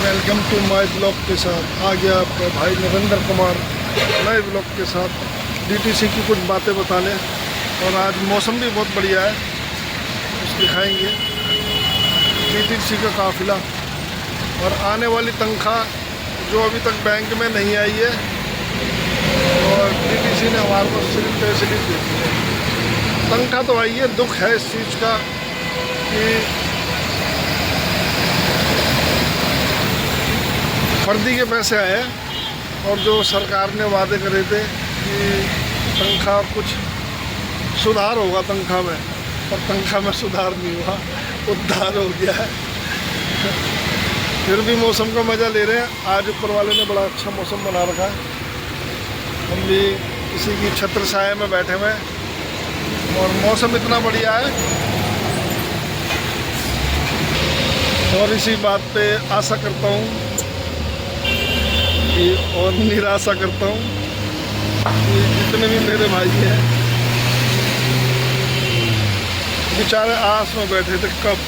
Welcome to my blog के साथ आ गया आपका भाई नरेंद्र कुमार नए ब्लॉग के साथ डीटीसी की कुछ बातें बताने। और आज मौसम भी बहुत बढ़िया है, कुछ दिखाएंगे डीटीसी का काफिला और आने वाली तनख्वाह जो अभी तक बैंक में नहीं आई है और डीटीसी ने हमारे को सिर्फ फैसिलिटी दी है। तनख्वाह तो आई है, दुख है इस चीज़ का कि फर्दी के पैसे आए और जो सरकार ने वादे करे थे कि तनख्वाह कुछ सुधार होगा तनख्वाह में, पर तनख्वाह में सुधार नहीं हुआ, उद्धार हो गया है। फिर भी मौसम का मज़ा ले रहे हैं। आज ऊपर वाले ने बड़ा अच्छा मौसम बना रखा है, हम भी किसी की छत्र छाया में बैठे हुए हैं और मौसम इतना बढ़िया है। और इसी बात पे आशा करता हूँ और निराशा करता हूँ कि जितने भी मेरे भाई हैं बेचारे आस में बैठे थे कब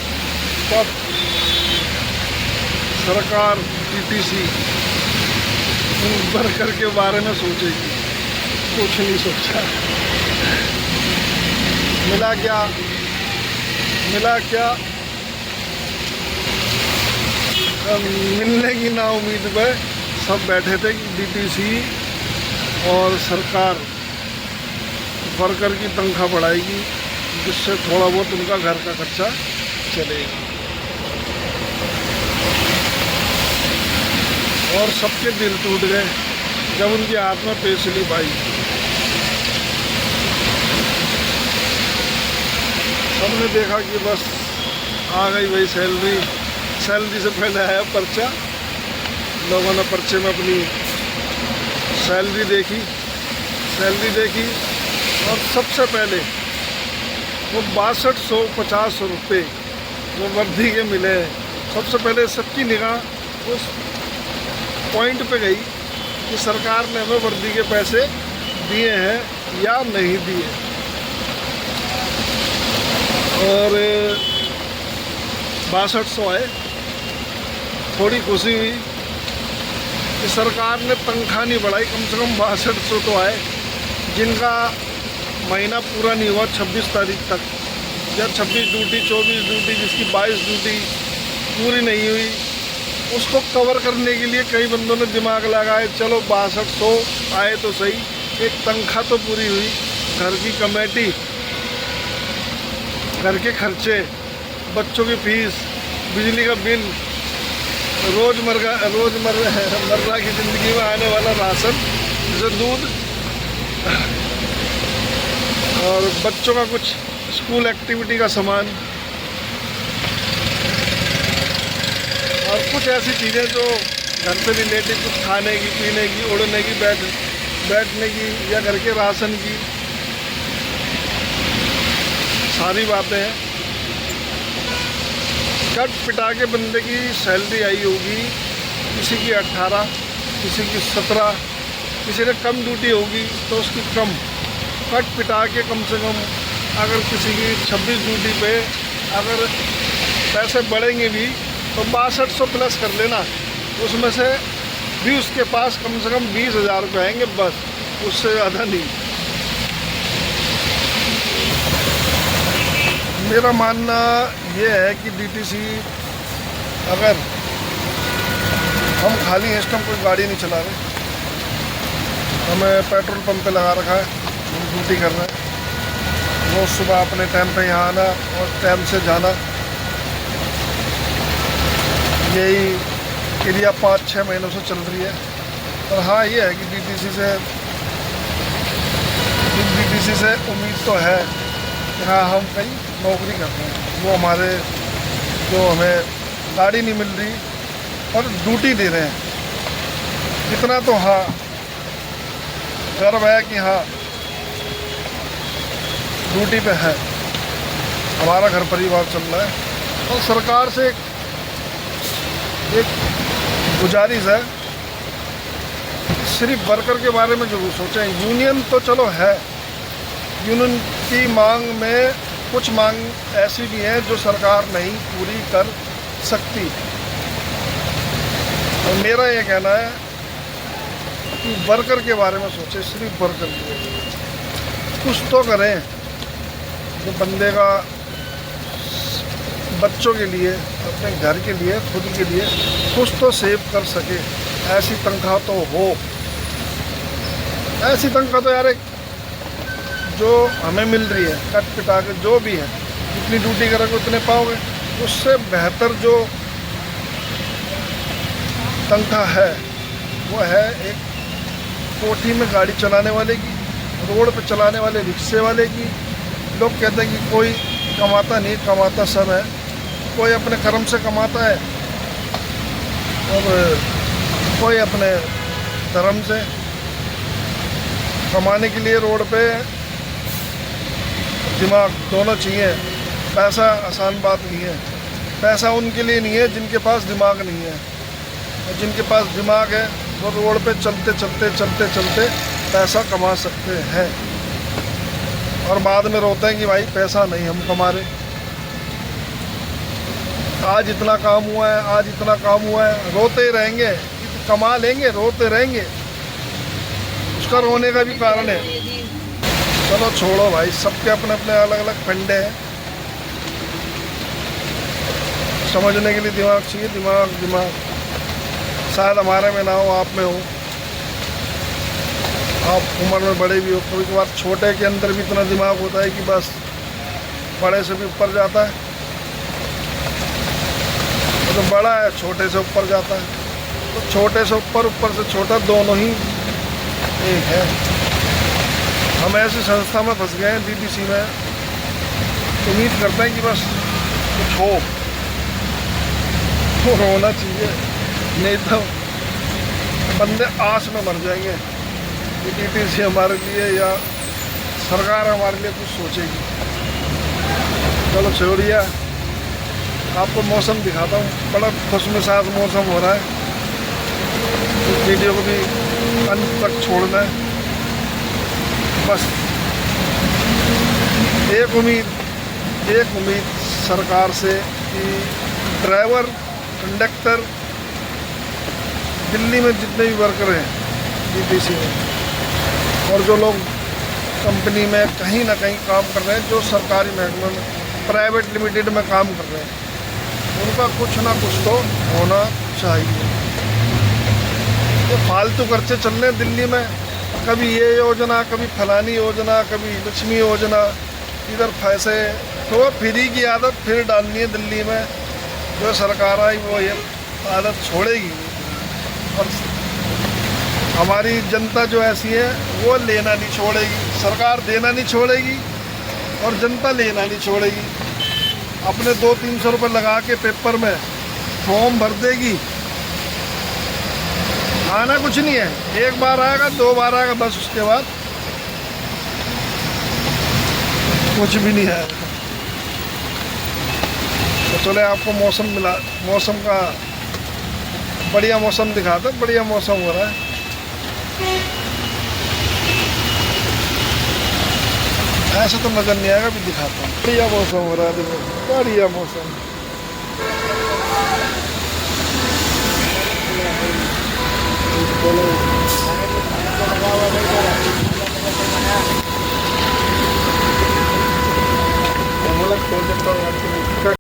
सरकार डीटीसी उन वर्कर के बारे में सोचेगी। कुछ नहीं सोचा। मिला क्या मिलने की ना उम्मीद पे सब बैठे थे कि डीटीसी और सरकार वर्कर की तनख्वाह बढ़ाएगी, जिससे थोड़ा बहुत उनका घर का खर्चा चलेगा। और सबके दिल टूट गए जब उनके हाथ में पे स्लिप आई। सबने देखा कि बस आ गई भाई सैलरी से पहले आया पर्चा। लोगों ने पर्चे में अपनी सैलरी देखी और सबसे पहले वो 6250 रुपये जो वर्दी के मिले, सबसे पहले सबकी निगाह उस पॉइंट पे गई कि सरकार ने हमें वर्दी के पैसे दिए हैं या नहीं दिए। और 6200 आए। थोड़ी खुशी हुई कि सरकार ने तनख्वाह नहीं बढ़ाई, कम से कम 6200 तो आए। जिनका महीना पूरा नहीं हुआ 26 तारीख तक या 26 ड्यूटी 24 ड्यूटी, जिसकी 22 ड्यूटी पूरी नहीं हुई, उसको कवर करने के लिए कई बंदों ने दिमाग लगाए, चलो 6200 आए तो सही, एक तनख्वाह तो पूरी हुई। घर की कमेटी, घर के खर्चे, बच्चों की फीस, बिजली का बिल, रोज़मर्रा की ज़िंदगी में आने वाला राशन जैसे दूध और बच्चों का कुछ स्कूल एक्टिविटी का सामान और कुछ ऐसी चीज़ें जो घर से रिलेटेड, कुछ खाने की, पीने की, उड़ने की, बैठने की या घर के राशन की सारी बातें हैं। कट पिटा के बंदे की सैलरी आई होगी, किसी की 18, किसी की 17, किसी ने कम ड्यूटी होगी तो उसकी कम। कट पिटा के कम से कम अगर किसी की 26 ड्यूटी पे अगर पैसे बढ़ेंगे भी तो 6200 प्लस कर लेना, उसमें से भी उसके पास कम से कम 20,000 रुपये आएंगे, बस उससे ज़्यादा नहीं। मेरा मानना ये है कि डीटीसी, अगर हम खाली हैं इस टाइम, कोई गाड़ी नहीं चला रहे, हमें पेट्रोल पंप पे लगा रखा है, हम ड्यूटी कर रहे हैं, रोज़ सुबह अपने टाइम पे यहाँ आना और टाइम से जाना, यही क्रिया 5-6 महीनों से चल रही है। पर हाँ, ये है कि डीटीसी से उम्मीद तो है कि हाँ हम कहीं नौकरी कर रहे हैं, वो हमारे जो हमें गाड़ी नहीं मिल रही और ड्यूटी दे रहे हैं, इतना तो हाँ गर्व है कि हाँ ड्यूटी पे है, हमारा घर परिवार चल रहा है। और सरकार से एक गुजारिश है, सिर्फ वर्कर के बारे में जरूर सोचें। यूनियन तो चलो है, यूनियन की मांग में कुछ मांग ऐसी भी हैं जो सरकार नहीं पूरी कर सकती। और मेरा ये कहना है कि वर्कर के बारे में सोचे, सिर्फ वर्कर के लिए कुछ तो करें जो बंदे का बच्चों के लिए, अपने घर के लिए, खुद के लिए कुछ तो सेव कर सके। ऐसी तनख्वाह तो हो, ऐसी तनख्वाह तो यार जो हमें मिल रही है कट पिटा के, जो भी है, जितनी ड्यूटी करोगे उतने पाओगे। उससे बेहतर जो तनख्वाह है वो है एक कोठी में गाड़ी चलाने वाले की, रोड पे चलाने वाले रिक्शे वाले की। लोग कहते हैं कि कोई कमाता नहीं, कमाता सब है। कोई अपने कर्म से कमाता है और कोई अपने धर्म से। कमाने के लिए रोड पे दिमाग दोनों चाहिए। पैसा आसान बात नहीं है। पैसा उनके लिए नहीं है जिनके पास दिमाग नहीं है, और जिनके पास दिमाग है वो रोड पे चलते चलते पैसा कमा सकते हैं, और बाद में रोते हैं कि भाई पैसा नहीं हम कमा रहे। आज इतना काम हुआ है, आज इतना काम हुआ है, रोते ही रहेंगे। कमा लेंगे, रोते रहेंगे, उसका रोने का भी कारण है। चलो छोड़ो भाई, सबके अपने अपने अलग अलग फंडे हैं। समझने के लिए दिमाग चाहिए, दिमाग शायद हमारे में ना हो, आप में हो। आप उम्र में बड़े भी हो, कभी कभार छोटे के अंदर भी इतना दिमाग होता है कि बस बड़े से भी ऊपर जाता है। तो बड़ा है छोटे से ऊपर जाता है, तो छोटे से ऊपर, ऊपर से छोटा, दोनों ही एक है। हम ऐसी संस्था में फंस गए हैं डीटीसी में, उम्मीद करते हैं कि बस कुछ हो तो होना चाहिए, नहीं तो बंदे आस में मर जाएंगे कि डीटीसी हमारे लिए या सरकार हमारे लिए कुछ सोचेगी। चलो छोड़िए, आपको मौसम दिखाता हूँ। बड़ा खुशमिजाज मौसम हो रहा है। इस वीडियो को भी अंत तक छोड़ना है। बस एक उम्मीद सरकार से कि ड्राइवर, कंडक्टर, दिल्ली में जितने भी वर्कर हैं डीटीसी में, और जो लोग कंपनी में कहीं ना कहीं काम कर रहे हैं, जो सरकारी महकमे में, प्राइवेट लिमिटेड में काम कर रहे हैं, उनका कुछ ना कुछ तो होना चाहिए। ये फालतू खर्चे चल रहे हैं दिल्ली में, कभी ये योजना, कभी फलानी योजना, कभी लक्ष्मी योजना, इधर पैसे। तो फ्री की आदत फिर डालनी है दिल्ली में। जो सरकार आई वो ये आदत छोड़ेगी, और हमारी जनता जो ऐसी है वो लेना नहीं छोड़ेगी। सरकार देना नहीं छोड़ेगी और जनता लेना नहीं छोड़ेगी। अपने 200-300 रुपये लगा के पेपर में फॉर्म भर देगी। आना कुछ नहीं है, एक बार आएगा, 2 बार आएगा, बस उसके बाद कुछ भी नहीं आएगा। तो चले आपको मौसम का बढ़िया मौसम दिखाते। बढ़िया मौसम हो रहा है। ऐसा तो नजर नहीं आएगा, भी दिखाता हूँ। बढ़िया मौसम हो रहा है, देखो बढ़िया मौसम। बोलो